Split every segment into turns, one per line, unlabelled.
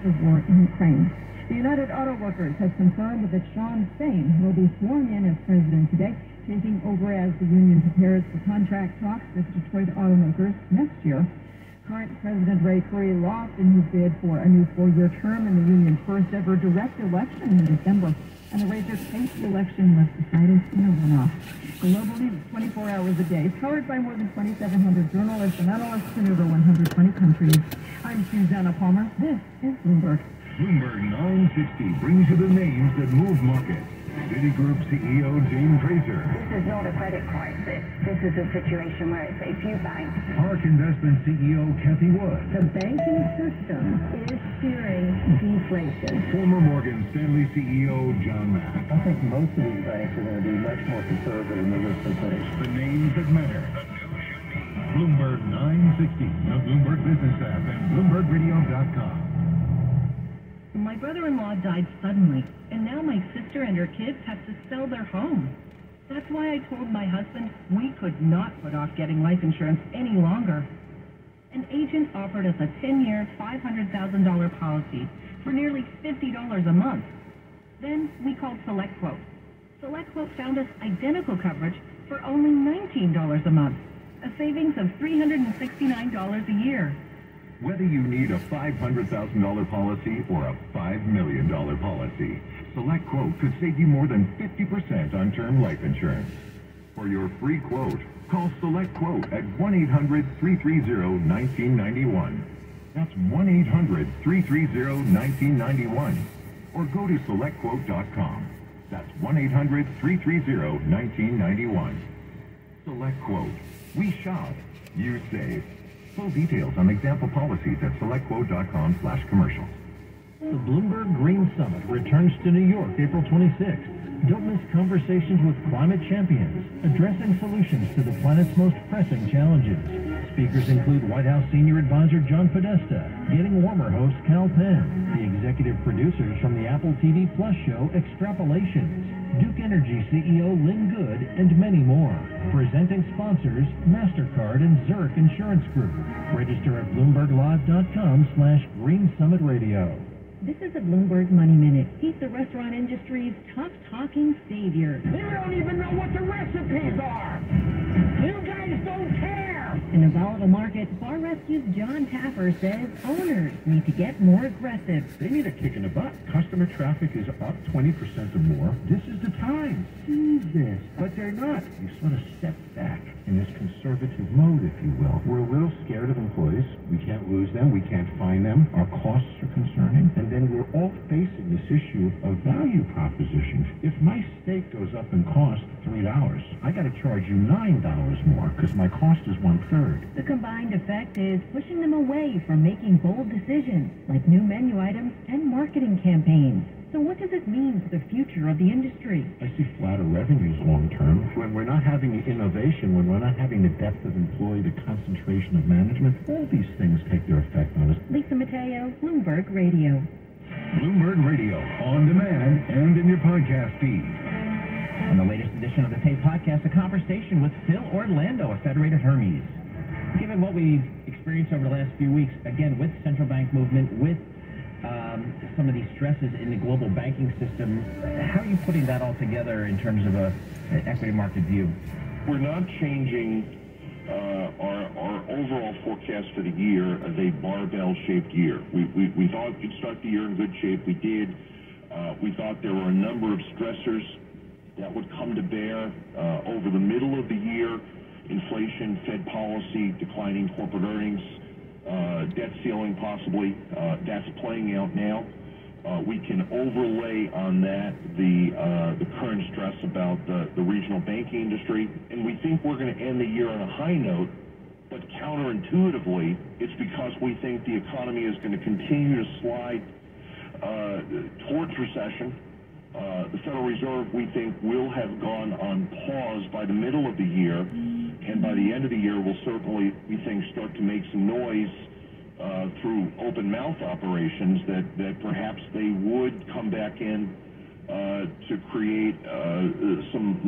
of the war in Ukraine. The United Auto Workers has confirmed that Sean Fain will be sworn in as president today, taking over as the union prepares for contract talks with Detroit automakers next year. Current President Ray Curry lost in his bid for a new 4-year term in the union's first ever direct election in December, and the Razor State election was decided in a runoff. Global News 24 hours a day, powered by more than 2,700 journalists and analysts in over 120 countries. I'm Susanna Palmer. This is Bloomberg.
Bloomberg 960 brings you the names that move markets. Citigroup CEO Jane Fraser.
This is not a credit crisis. This is a situation where it's a few banks.
Park Investment CEO Kathy Wood.
The banking system is steering deflation.
Former Morgan Stanley CEO John Mack.
I think most of these banks are going to be much more conservative in the risk they take.
The names that matter. Bloomberg 960, the Bloomberg Business app, and BloombergRadio.com.
My brother-in-law died suddenly, and now my sister and her kids have to sell their home. That's why I told my husband we could not put off getting life insurance any longer. An agent offered us a 10-year, $500,000 policy for nearly $50 a month. Then we called SelectQuote. SelectQuote found us identical coverage for only $19 a month, a savings of $369 a year.
Whether you need a $500,000 policy or a $5 million policy, SelectQuote could save you more than 50% on term life insurance. For your free quote, call SelectQuote at 1-800-330-1991. That's 1-800-330-1991. Or go to SelectQuote.com. That's 1-800-330-1991. SelectQuote. We shop. You save. Full details on example policies at SelectQuote.com/commercials.
The Bloomberg Green Summit returns to New York April 26th. Don't miss conversations with climate champions, addressing solutions to the planet's most pressing challenges. Speakers include White House Senior Advisor John Podesta, Getting Warmer host Cal Penn, the executive producers from the Apple TV Plus show Extrapolations, Duke Energy CEO Lynn Good, and many more. Presenting sponsors, MasterCard and Zurich Insurance Group. Register at BloombergLive.com/Green Summit Radio.
This is a Bloomberg Money Minute. He's the restaurant industry's tough-talking savior.
They don't even know what the recipes are. You guys don't care.
In a volatile market, Bar Rescue's John Taffer says owners need to get more aggressive.
They need a kick in the butt. Customer traffic is up 20% or more. This is the time. Seize this. But they're not. You sort of step back in this conservative mode, if you will. We're a little scared of employees. We can't lose them. We can't find them. Our costs are concerning. And then we're all facing this issue of value proposition. If my steak goes up in cost $3, I got to charge you $9 more because my cost is 1/3.
The combined effect is pushing them away from making bold decisions like new menu items and marketing campaigns. So what does it mean for the future of the industry?
I see flatter revenues long term. When we're not having the innovation, when we're not having the depth of employee, the concentration of management, all these things take their effect on us.
Lisa Mateo, Bloomberg Radio.
Bloomberg Radio, on demand and in your podcast feed.
On the latest edition of the Tape Podcast, a conversation with Phil Orlando of Federated Hermes. Given what we've experienced over the last few weeks, again, with central bank movement, with some of these stresses in the global banking system, how are you putting that all together in terms of an equity market view?
We're not changing our overall forecast for the year as a barbell-shaped year. We thought we'd start the year in good shape. We did. We thought there were a number of stressors that would come to bear over the middle of the year: inflation, Fed policy, declining corporate earnings, debt ceiling possibly. That's playing out now. We can overlay on that the current stress about the regional banking industry, and we think we're going to end the year on a high note. But counterintuitively, it's because we think the economy is going to continue to slide towards recession. The Federal Reserve, we think, will have gone on pause by the middle of the year, and by the end of the year will certainly, we think, start to make some noise through open mouth operations that perhaps they would come back in to create some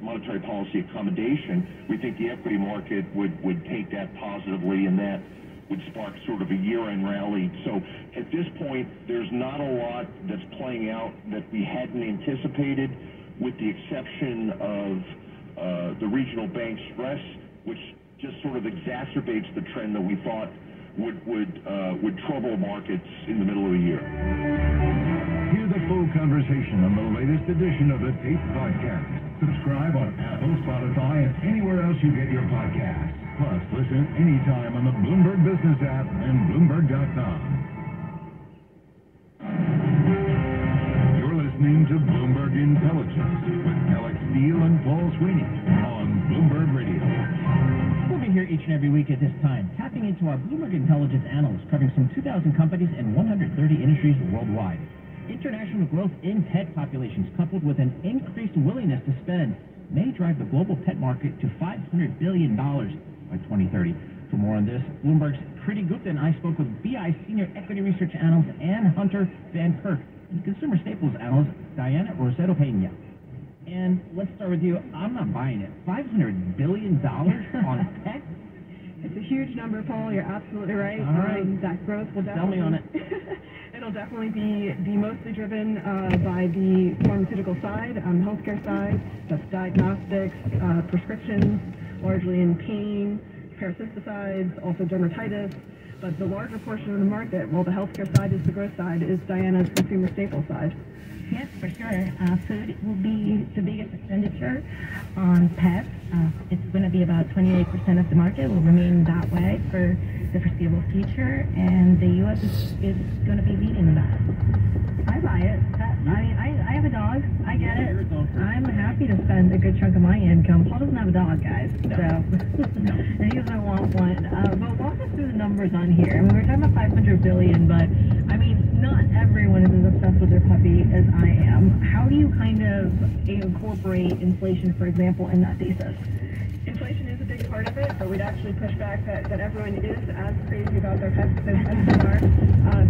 monetary policy accommodation. We think the equity market would take that positively, and that would spark sort of a year-end rally. So at this point, there's not a lot that's playing out that we hadn't anticipated, with the exception of the regional bank stress, which just sort of exacerbates the trend that we thought would trouble markets in the middle of the year.
Hear the full conversation on the latest edition of the Tape Podcast. Subscribe on Apple, Spotify, and anywhere else you get your podcasts. Plus, listen anytime on the Bloomberg Business app and Bloomberg.com. You're listening to Bloomberg Intelligence with Alex Steele and Paul Sweeney on Bloomberg Radio.
We'll be here each and every week at this time, tapping into our Bloomberg Intelligence analysts covering some 2,000 companies and 130 industries worldwide. International growth in pet populations, coupled with an increased willingness to spend, may drive the global pet market to $500 billion by 2030. For more on this, Bloomberg's Kriti Gupta and I spoke with BI Senior Equity Research Analyst Ann Hunter Van Kirk and Consumer Staples Analyst Diana Rossetto Pena. And let's start with you. I'm not buying it. $500 billion on pets?
It's a huge number, Paul. You're absolutely right.
All right.
That growth will
Tell
definitely...
me on it.
It'll definitely be mostly driven by the pharmaceutical side, healthcare side. That's diagnostics, prescriptions, largely in pain, parasiticides, also dermatitis. But the larger portion of the market, while the healthcare side is the growth side, is Diana's consumer staple side.
Yes, for sure. Food will be the biggest expenditure on pets. It's going to be about 28% of the market. Will remain that way for the foreseeable future, and the U.S. is going to be leading that. I buy it. I have a dog. I get it. I'm happy to spend a good chunk of my income. Paul doesn't have a dog, guys, and he doesn't want one. But walk us through the numbers on here. I mean, we're talking about $500 billion, but I mean, not everyone is as obsessed with their puppy as I am. How do you kind of incorporate inflation, for example, in that thesis?
Inflation is a big part of it, but we'd actually push back that everyone is as crazy about their pets as we are.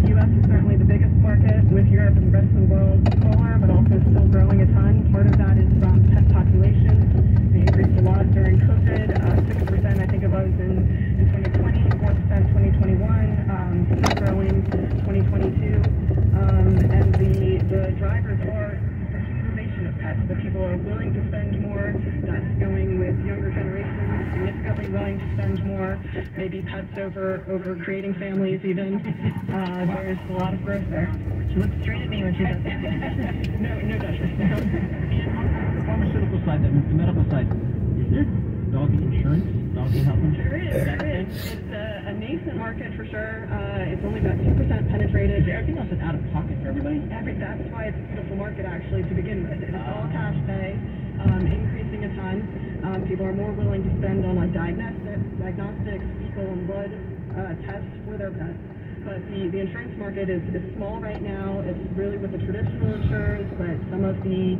The U.S. is certainly the biggest market, with Europe and the rest of the world smaller, but also still growing a ton. Part of that is pet population. They increased a lot during COVID, 6% I think it was in 2020, 4% 2021, keep growing 2022. And the drivers are the humanization of pets, that people are willing to spend more. That's going with younger generations, significantly willing to spend more, maybe pets over creating families even. There's a lot of growth there.
She looks straight at me when she does that.
No judgment.
The pharmaceutical side, the medical side, is there doggy insurance, doggy health insurance?
There is. It's a nascent market for sure. It's only about 2% penetrated.
Everything else is out of pocket for everybody?
That's why it's a beautiful market, actually, to begin with. It's all cash pay, increasing a ton. People are more willing to spend on diagnostics, fecal and blood tests for their pets. But the insurance market is small right now. It's really with the traditional insurers, but some of the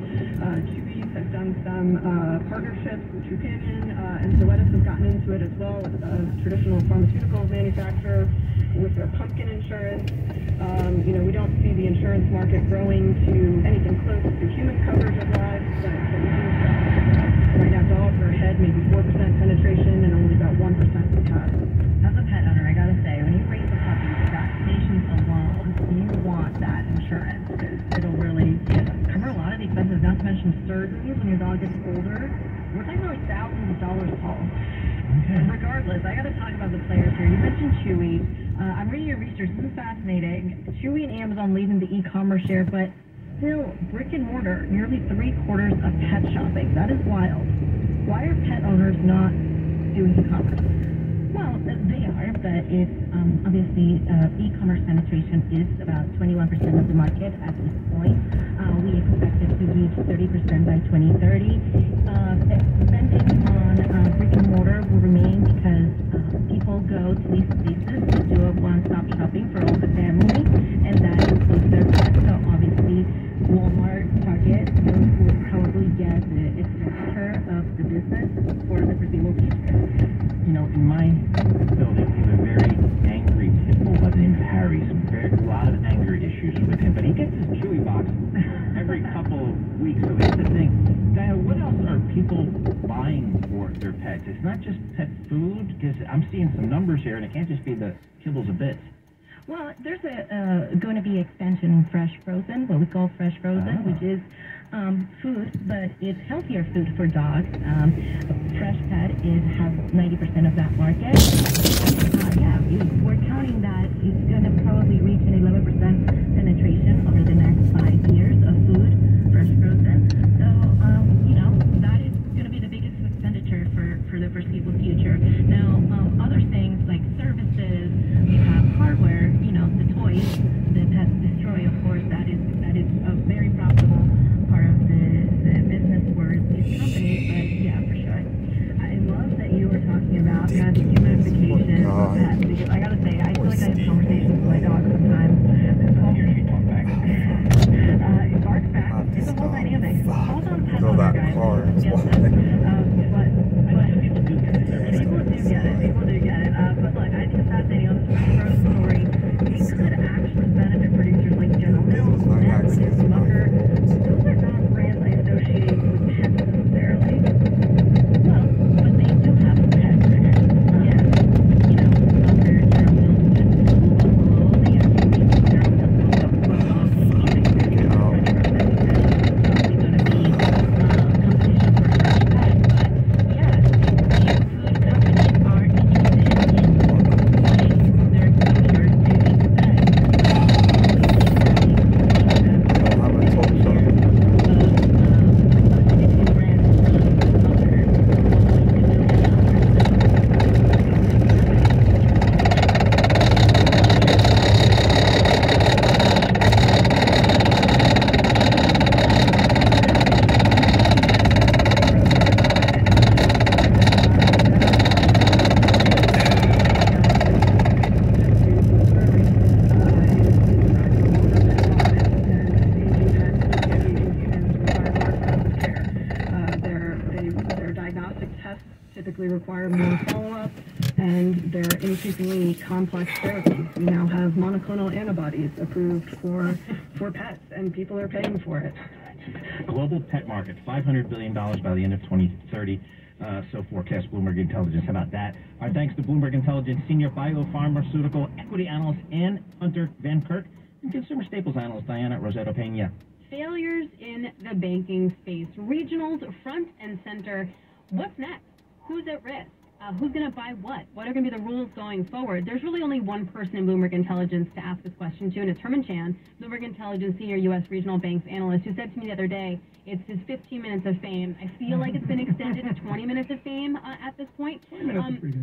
Chewies have done some partnerships with Trupanion, and Zoetis has gotten into it as well, with a traditional pharmaceutical manufacturer with their pumpkin insurance. We don't see the insurance market growing to anything close to human coverage of lives, but we do right now dogs are ahead, maybe 4% penetration and only about 1% for cats.
As a pet owner, I gotta say, when you raise a puppy, the vaccinations alone, you want that insurance, because it'll really cover a lot of the expenses, not to mention surgeries when your dog gets older. We're talking about like thousands of dollars, Paul. Okay. Regardless, I gotta talk about the players here. You mentioned Chewy. I'm reading your research. This is fascinating. Chewy and Amazon leading the e-commerce share, but still, brick and mortar, nearly 3/4 of pet shopping. That is wild. Why are pet owners not doing e-commerce? Well, they are, but it's obviously e-commerce penetration is about 21% of the market at this point. We expect it to reach 30% by 2030. Spending on brick and mortar will remain because people go to these places to do a one-stop shopping for all the family, and that includes their pets. So obviously, Walmart, Target, those will probably get the expenditure of the business for the foreseeable future.
In my building, we have a very angry pit bull by the name of Harry. A lot of anger issues with him, but he gets his Chewy box every couple of weeks. So here's the thing, Diana, what else are people buying for their pets? It's not just pet food, because I'm seeing some numbers here, and it can't just be the kibbles a bit.
Well, there's going to be expansion in fresh frozen, what we call fresh frozen, which is food, but it's healthier food for dogs. Fresh Pet has 90% of that market. We're counting that it's going to probably reach an 11% penetration over the next 5 years of food, fresh frozen. So, that is going to be the biggest expenditure for the foreseeable future. Now, other things like services, we have hardware, the toys that pets destroy, of course, that is a very profitable part of the business for these companies, but yeah, for sure. I love that you were talking about the humidification of pets, because I gotta say, I feel like I have conversations with my dog sometimes. It barks back. It's a whole dynamic. All those pet owners, guys, get this. People do get it. But look, I think it's fascinating on this growth story. It could actually benefit producers like General Mills, Netflix, Mucker. Those are not brands I associate with pets necessarily. Well, but they do have pets. Yes. Mucker, General Mills, Buffalo, they actually General Mills, Buffalo, competition for fresh pets. But yeah, these food companies are interested in their exposure to these pets.
Typically require more follow-up, and they're increasingly complex therapies. We now have monoclonal antibodies approved for pets, and people are paying for it.
Global pet market, $500 billion by the end of 2030. So forecast Bloomberg Intelligence. How about that? Our thanks to Bloomberg Intelligence Senior Biopharmaceutical Equity Analyst Ann Hunter Van Kirk and Consumer Staples Analyst Diana Rossetto Pena.
Failures in the banking space. Regionals front and center. What's next? Who's at risk? Who's going to buy what? What are going to be the rules going forward? There's really only one person in Bloomberg Intelligence to ask this question to, and it's Herman Chan, Bloomberg Intelligence Senior U.S. Regional Banks Analyst, who said to me the other day, it's his 15 minutes of fame. I feel like it's been extended to 20 minutes of fame at this point.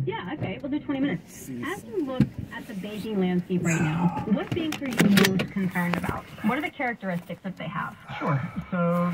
Yeah, okay, we'll do 20 minutes. As you look at the banking landscape right now, what banks are you most concerned about? What are the characteristics that they have?
Sure. So